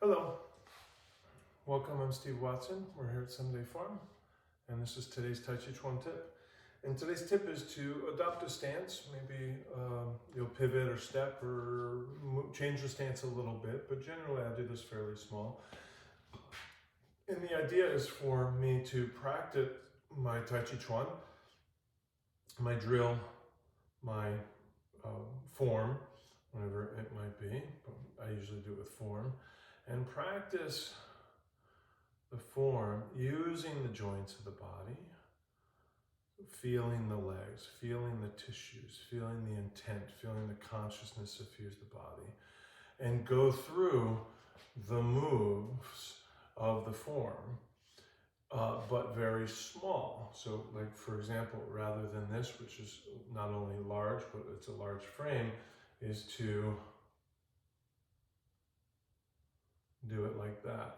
Hello, welcome. I'm Steve Watson. We're here at Someday Farm, and this is today's Tàijíquán Tip. And today's tip is to adopt a stance. Maybe you'll pivot or step or change the stance a little bit, but generally I do this fairly small. And the idea is for me to practice my Tàijíquán, my drill, my form, whatever it might be, but I usually do it with form, and practice the form using the joints of the body, feeling the legs, feeling the tissues, feeling the intent, feeling the consciousness suffuse the body, and go through the moves of the form, but very small. So like, for example, rather than this, which is not only large, but it's a large frame, is to do it like that.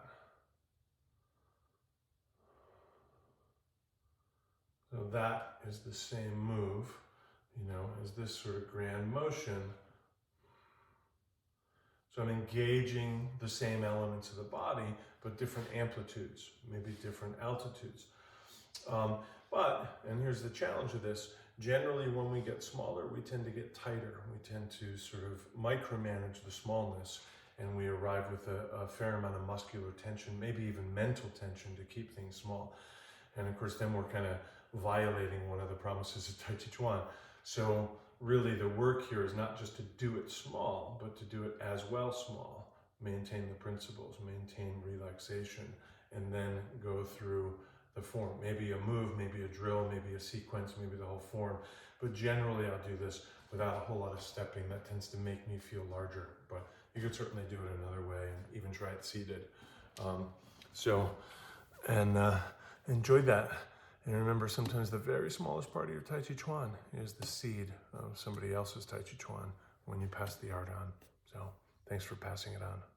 So that is the same move, as this sort of grand motion. So I'm engaging the same elements of the body, but different amplitudes, maybe different altitudes. And here's the challenge of this, generally when we get smaller, we tend to get tighter. We tend to sort of micromanage the smallness, and we arrive with a fair amount of muscular tension, maybe even mental tension to keep things small. And of course, then we're kind of violating one of the promises of Tàijíquán. So really the work here is not just to do it small, but to do it as well small, maintain the principles, maintain relaxation, and then go through the form. Maybe a move, maybe a drill, maybe a sequence, maybe the whole form. But generally I'll do this without a whole lot of stepping. That tends to make me feel larger, but you could certainly do it another way and even try it seated. Enjoy that. And remember, sometimes the very smallest part of your Tàijíquán is the seed of somebody else's Tàijíquán when you pass the art on. So thanks for passing it on.